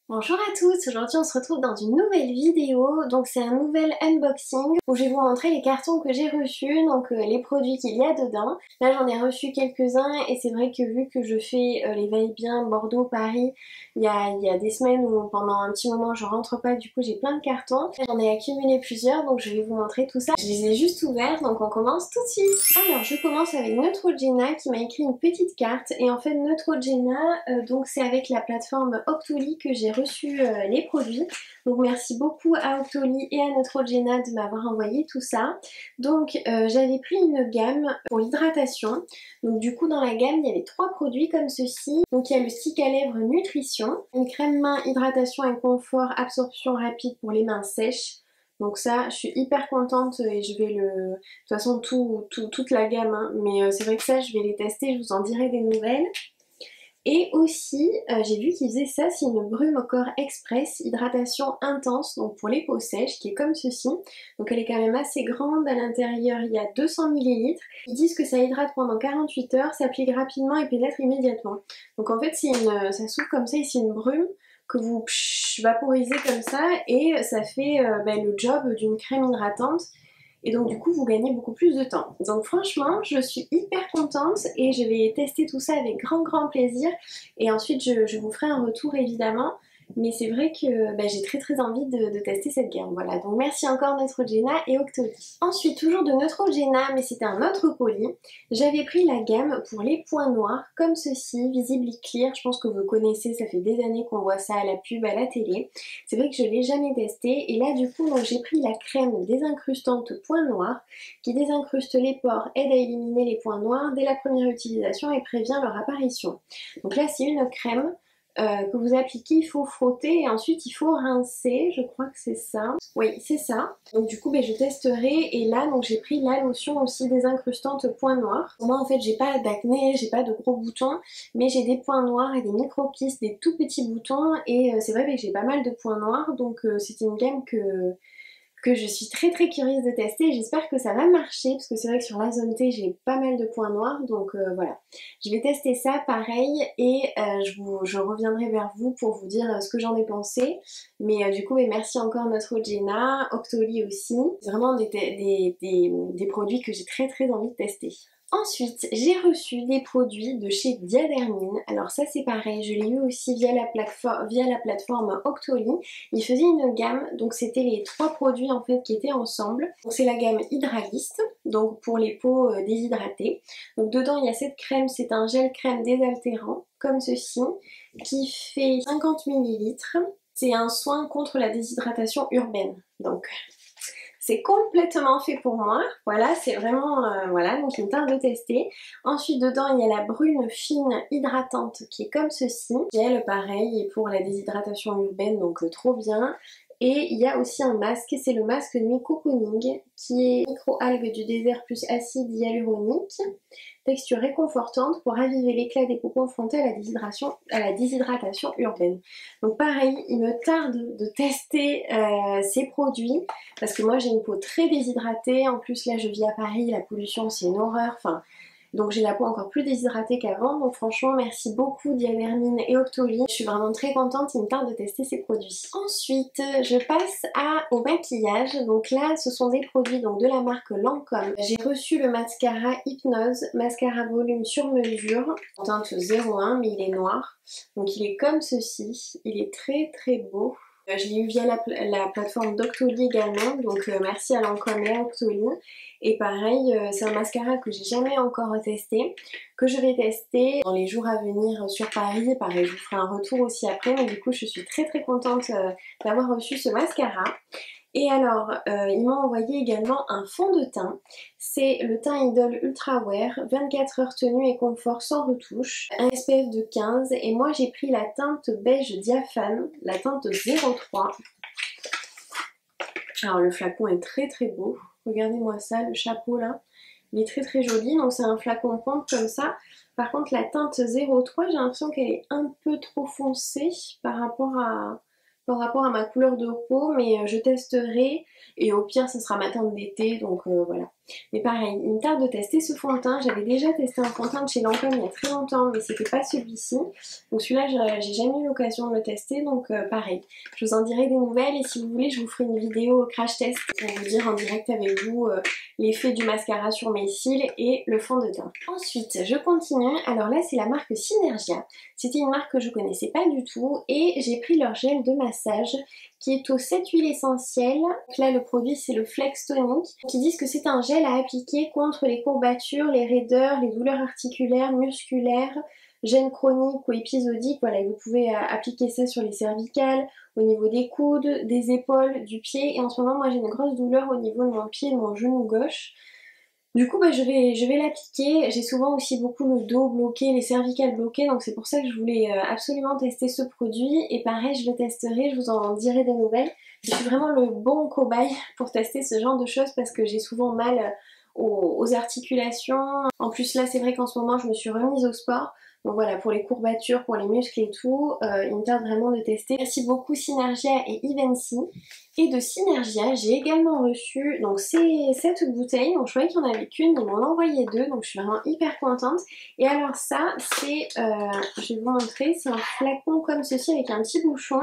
Bonjour à tous, aujourd'hui on se retrouve dans une nouvelle vidéo, donc c'est un nouvel unboxing où je vais vous montrer les cartons que j'ai reçus, donc les produits qu'il y a dedans. Là j'en ai reçu quelques-uns et c'est vrai que vu que je fais les va-et-vient Bordeaux, Paris, il y a des semaines où pendant un petit moment je rentre pas, du coup j'ai plein de cartons. J'en ai accumulé plusieurs donc je vais vous montrer tout ça. Je les ai juste ouverts donc on commence tout de suite. Alors je commence avec Neutrogena qui m'a écrit une petite carte et en fait Neutrogena donc c'est avec la plateforme Octoly que j'ai reçu les produits. Donc merci beaucoup à Octoly et à Neutrogena de m'avoir envoyé tout ça. Donc j'avais pris une gamme pour l'hydratation. Donc du coup dans la gamme il y avait 3 produits comme ceci. Donc il y a le stick à lèvres Nutrition, une crème main hydratation et confort absorption rapide pour les mains sèches. Donc ça, je suis hyper contente et je vais de toute façon toute la gamme, hein. Mais c'est vrai que ça, je vais les tester, je vous en dirai des nouvelles. Et aussi, j'ai vu qu'ils faisaient ça, c'est une brume au corps express, hydratation intense, donc pour les peaux sèches, qui est comme ceci. Donc elle est quand même assez grande, à l'intérieur il y a 200 ml. Ils disent que ça hydrate pendant 48 heures, s'applique rapidement et pénètre immédiatement. Donc en fait ça s'ouvre comme ça, ici une brume que vous vaporisez comme ça et ça fait le job d'une crème hydratante. Et donc du coup vous gagnez beaucoup plus de temps. Donc franchement je suis hyper contente et je vais tester tout ça avec grand plaisir. Et ensuite je vous ferai un retour évidemment. Mais c'est vrai que j'ai très envie de tester cette gamme. Voilà, donc merci encore Neutrogena et Octoly. Ensuite toujours de Neutrogena, mais c'était un autre colis. J'avais pris la gamme pour les points noirs comme ceci, Visibly Clear. Je pense que vous connaissez, ça fait des années qu'on voit ça à la pub, à la télé. C'est vrai que je ne l'ai jamais testé. Et là du coup j'ai pris la crème désincrustante points noirs qui désincruste les pores, aide à éliminer les points noirs dès la première utilisation et prévient leur apparition. Donc là c'est une crème que vous appliquez, il faut frotter et ensuite il faut rincer, je crois que c'est ça. Oui, c'est ça. Donc du coup je testerai et là donc j'ai pris la lotion aussi désincrustante points noirs. Moi en fait j'ai pas d'acné, j'ai pas de gros boutons, mais j'ai des points noirs et des micro-kystes, des tout petits boutons et c'est vrai que j'ai pas mal de points noirs donc c'est une gamme que je suis très curieuse de tester et j'espère que ça va marcher parce que c'est vrai que sur la zone T j'ai pas mal de points noirs donc voilà. Je vais tester ça pareil et je reviendrai vers vous pour vous dire ce que j'en ai pensé. Mais du coup merci encore Neutrogena, Octoly aussi. C'est vraiment des produits que j'ai très envie de tester. Ensuite, j'ai reçu des produits de chez Diadermine. Alors ça c'est pareil, je l'ai eu aussi via la plateforme Octoly. Ils faisaient une gamme, donc c'était les 3 produits en fait qui étaient ensemble. Donc c'est la gamme Hydralist, donc pour les peaux déshydratées. Donc dedans il y a cette crème, c'est un gel crème désaltérant, comme ceci, qui fait 50 ml. C'est un soin contre la déshydratation urbaine. Donc c'est complètement fait pour moi, voilà, c'est vraiment, voilà, donc il me tarde de tester. Ensuite dedans il y a la brune fine hydratante qui est comme ceci. Gel pareil pour la déshydratation urbaine, donc trop bien. Et il y a aussi un masque, c'est le masque nuit cocooning qui est micro-algues du désert plus acide hyaluronique. Texture réconfortante pour raviver l'éclat des peaux confrontées à la déshydratation urbaine. Donc pareil, il me tarde de tester ces produits parce que moi j'ai une peau très déshydratée. En plus là je vis à Paris, la pollution c'est une horreur. Enfin, donc j'ai la peau encore plus déshydratée qu'avant. Donc franchement merci beaucoup Diadermine et Octoly. Je suis vraiment très contente, il me tarde de tester ces produits. Ensuite je passe au maquillage. Donc là ce sont des produits donc, de la marque Lancôme. J'ai reçu le mascara Hypnose, mascara volume sur mesure, en teinte 01 mais il est noir. Donc il est comme ceci, il est très beau. Je l'ai eu via la plateforme d'Octoly également, donc merci à Lancôme et à Octoly. Et pareil, c'est un mascara que j'ai jamais encore testé, que je vais tester dans les jours à venir sur Paris. Pareil, je vous ferai un retour aussi après, mais du coup je suis très contente d'avoir reçu ce mascara. Et alors, ils m'ont envoyé également un fond de teint. C'est le teint Idol Ultra Wear, 24 heures tenue et confort sans retouche, un SPF de 15 et moi j'ai pris la teinte beige diaphane, la teinte 03. Alors le flacon est très beau, regardez-moi ça, le chapeau là, il est très joli, donc c'est un flacon pompe comme ça. Par contre la teinte 03, j'ai l'impression qu'elle est un peu trop foncée par rapport à ma couleur de peau, mais je testerai et au pire ce sera ma teinte d'été, donc voilà. Mais pareil, il me tarde de tester ce fond de teint. J'avais déjà testé un fond de teint de chez Lancôme il y a très longtemps, mais c'était pas celui-ci. Donc celui-là, j'ai jamais eu l'occasion de le tester, donc pareil. Je vous en dirai des nouvelles et si vous voulez, je vous ferai une vidéo crash test pour vous dire en direct avec vous l'effet du mascara sur mes cils et le fond de teint. Ensuite, je continue. Alors là, c'est la marque Synergia. C'était une marque que je connaissais pas du tout et j'ai pris leur gel de massage qui est aux 7 huiles essentielles. Donc là, le produit, c'est le Flex Tonic, qui disent que c'est un gel à appliquer contre les courbatures, les raideurs, les douleurs articulaires, musculaires, gênes chroniques ou épisodiques. Voilà, vous pouvez appliquer ça sur les cervicales, au niveau des coudes, des épaules, du pied. Et en ce moment, moi, j'ai une grosse douleur au niveau de mon pied et de mon genou gauche. Du coup je vais l'appliquer. J'ai souvent aussi beaucoup le dos bloqué, les cervicales bloquées, donc c'est pour ça que je voulais absolument tester ce produit. Et pareil, je le testerai, je vous en dirai des nouvelles. Je suis vraiment le bon cobaye pour tester ce genre de choses parce que j'ai souvent mal aux articulations. En plus là c'est vrai qu'en ce moment je me suis remise au sport. Donc voilà, pour les courbatures, pour les muscles et tout, il me tarde vraiment de tester. Merci beaucoup Synergia et Evency. Et de Synergia, j'ai également reçu donc cette bouteille. Donc je croyais qu'il n'y en avait qu'une, ils m'en ont envoyé deux, donc je suis vraiment hyper contente. Et alors ça, c'est, je vais vous montrer, c'est un flacon comme ceci avec un petit bouchon.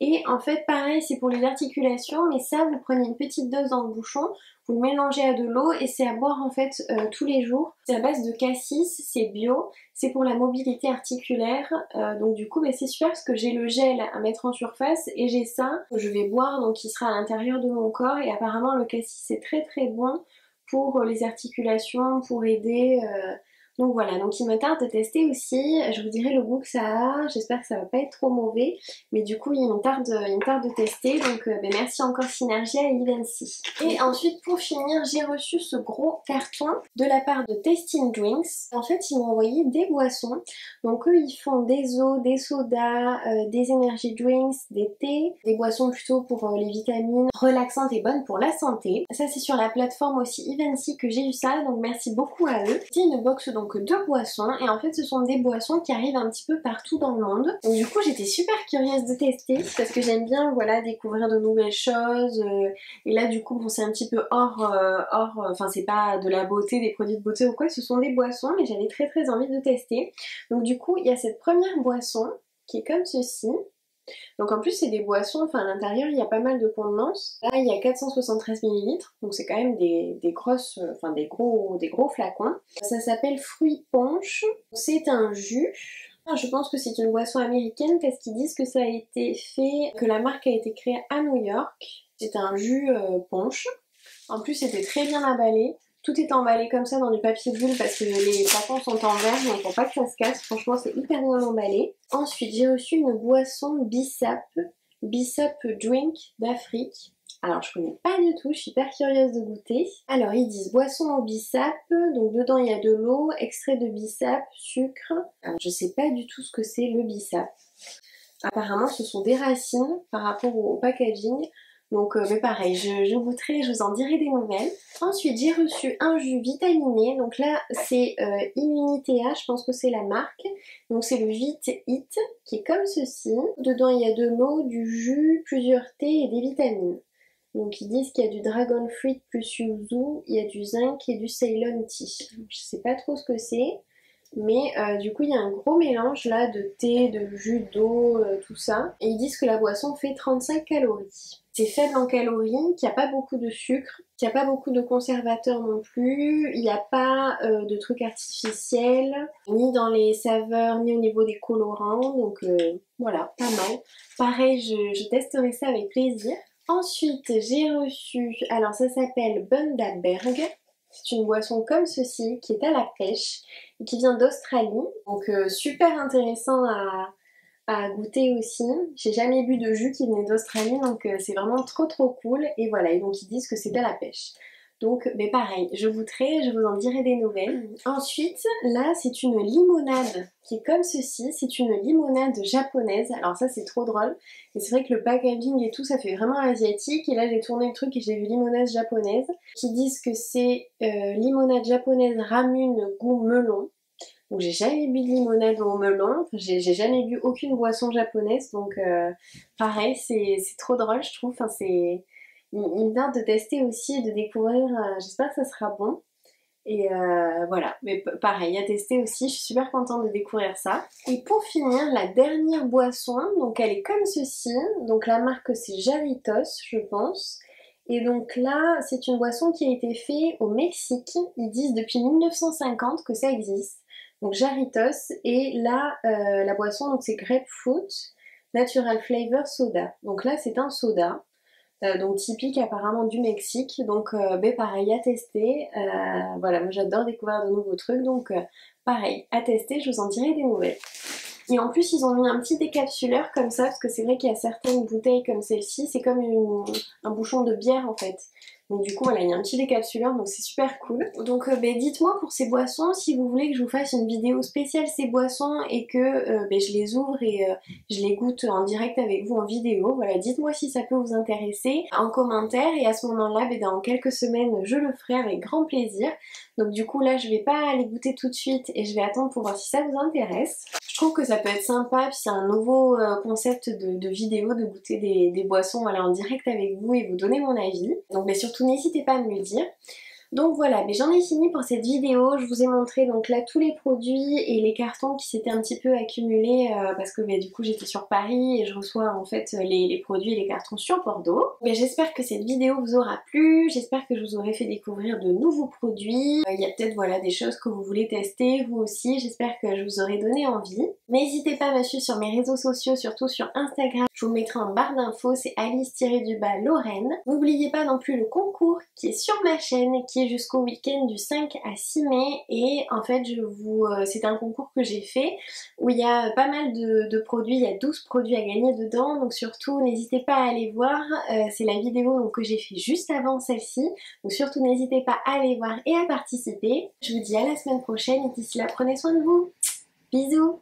Et en fait pareil, c'est pour les articulations, mais ça vous prenez une petite dose dans le bouchon, vous le mélangez à de l'eau et c'est à boire en fait tous les jours. C'est à base de cassis, c'est bio, c'est pour la mobilité articulaire, donc du coup c'est super parce que j'ai le gel à mettre en surface et j'ai ça que je vais boire, donc qui sera à l'intérieur de mon corps. Et apparemment le cassis c'est très très bon pour les articulations, pour aider... Donc voilà, donc il me tarde de tester aussi, je vous dirai le goût que ça a, j'espère que ça va pas être trop mauvais, mais du coup il me tarde de tester, donc merci encore Synergia et Evency. Et ensuite pour finir, j'ai reçu ce gros carton de la part de Tasting Drinks. En fait ils m'ont envoyé des boissons, donc eux ils font des eaux, des sodas, des energy drinks, des thés, des boissons plutôt pour les vitamines, relaxantes et bonnes pour la santé. Ça c'est sur la plateforme aussi Evency que j'ai eu ça, donc merci beaucoup à eux. C'est une box donc deux boissons et en fait ce sont des boissons qui arrivent un petit peu partout dans le monde. Donc du coup j'étais super curieuse de tester parce que j'aime bien voilà découvrir de nouvelles choses et là du coup bon c'est un petit peu enfin c'est pas de la beauté, des produits de beauté ou quoi, ce sont des boissons mais j'avais très très envie de tester. Donc du coup il y a cette première boisson qui est comme ceci. Donc en plus c'est des boissons, enfin à l'intérieur il y a pas mal de contenance. Là il y a 473 ml, donc c'est quand même des grosses, enfin des gros flacons. Ça s'appelle Fruit Punch, c'est un jus. Je pense que c'est une boisson américaine parce qu'ils disent que ça a été fait, que la marque a été créée à New York. C'est un jus punch. En plus c'était très bien emballé. Tout est emballé comme ça dans du papier bulle parce que les flacons sont en verre donc pour pas que ça se casse. Franchement c'est hyper bien emballé. Ensuite j'ai reçu une boisson Bissap Drink d'Afrique. Alors je connais pas du tout, je suis hyper curieuse de goûter. Alors ils disent boisson au bissap, donc dedans il y a de l'eau, extrait de bissap, sucre. Alors je sais pas du tout ce que c'est le bissap. Apparemment ce sont des racines par rapport au packaging. Donc mais pareil, je goûterai, je vous en dirai des nouvelles. Ensuite j'ai reçu un jus vitaminé, donc là c'est Immunitea, je pense que c'est la marque. Donc c'est le Vit Hit qui est comme ceci. Dedans il y a de l'eau, du jus, plusieurs thés et des vitamines. Donc ils disent qu'il y a du dragon fruit plus yuzu, il y a du zinc et du Ceylon tea. Je sais pas trop ce que c'est. Mais du coup il y a un gros mélange là de thé, de jus d'eau, tout ça. Et ils disent que la boisson fait 35 calories. C'est faible en calories, qu'il n'y a pas beaucoup de sucre, qu'il n'y a pas beaucoup de conservateurs non plus, il n'y a pas de trucs artificiels, ni dans les saveurs, ni au niveau des colorants. Donc voilà, pas mal. Pareil, je testerai ça avec plaisir. Ensuite j'ai reçu, alors ça s'appelle Bundaberg. C'est une boisson comme ceci qui est à la pêche et qui vient d'Australie. Donc super intéressant à goûter aussi. J'ai jamais bu de jus qui venait d'Australie donc c'est vraiment trop cool. Et voilà, et donc ils disent que c'est à la pêche. Donc mais pareil, je goûterai, je vous en dirai des nouvelles. Ensuite, là c'est une limonade qui est comme ceci. C'est une limonade japonaise. Alors ça c'est trop drôle. Et c'est vrai que le packaging et tout ça fait vraiment asiatique. Et là j'ai tourné le truc et j'ai vu limonade japonaise. Qui disent que c'est limonade japonaise ramune goût melon. Donc j'ai jamais bu de limonade au melon, j'ai jamais bu aucune boisson japonaise, donc pareil c'est trop drôle je trouve, enfin, il me tente de tester aussi, de découvrir, j'espère que ça sera bon. Et voilà, mais pareil, à tester aussi, je suis super contente de découvrir ça. Et pour finir, la dernière boisson, donc elle est comme ceci, donc la marque c'est Jarritos, je pense. Et donc là, c'est une boisson qui a été faite au Mexique, ils disent depuis 1950 que ça existe. Donc Jarritos, et là, la boisson, donc c'est Grapefruit Natural Flavor Soda. Donc là, c'est un soda. Donc typique apparemment du Mexique, donc pareil à tester, voilà, moi j'adore découvrir de nouveaux trucs, donc pareil à tester, je vous en dirai des nouvelles. Et en plus ils ont mis un petit décapsuleur comme ça, parce que c'est vrai qu'il y a certaines bouteilles comme celle-ci, c'est comme un bouchon de bière en fait. Donc du coup voilà, il y a un petit décapsuleur, donc c'est super cool. Donc dites-moi pour ces boissons, si vous voulez que je vous fasse une vidéo spéciale ces boissons et que je les ouvre et je les goûte en direct avec vous en vidéo. Voilà, dites-moi si ça peut vous intéresser en commentaire et à ce moment-là, dans quelques semaines, je le ferai avec grand plaisir. Donc du coup là, je vais pas les goûter tout de suite et je vais attendre pour voir si ça vous intéresse. Je trouve que ça peut être sympa, puis c'est un nouveau concept de vidéo, de goûter des boissons voilà, en direct avec vous et vous donner mon avis. Donc surtout n'hésitez pas à me le dire. Donc voilà, mais j'en ai fini pour cette vidéo, je vous ai montré donc là tous les produits et les cartons qui s'étaient un petit peu accumulés parce que du coup j'étais sur Paris et je reçois en fait les produits et les cartons sur Bordeaux. Mais j'espère que cette vidéo vous aura plu, j'espère que je vous aurai fait découvrir de nouveaux produits. Il y a peut-être voilà des choses que vous voulez tester vous aussi, j'espère que je vous aurai donné envie. N'hésitez pas à me suivre sur mes réseaux sociaux, surtout sur Instagram, je vous mettrai en barre d'infos, c'est Alice-Lorraine. N'oubliez pas non plus le concours qui est sur ma chaîne, qui est jusqu'au week-end du 5 à 6 mai et en fait c'est un concours que j'ai fait où il y a pas mal de produits, il y a 12 produits à gagner dedans, donc surtout n'hésitez pas à aller voir, c'est la vidéo donc, que j'ai fait juste avant celle-ci, donc surtout n'hésitez pas à aller voir et à participer. Je vous dis à la semaine prochaine et d'ici là prenez soin de vous, bisous.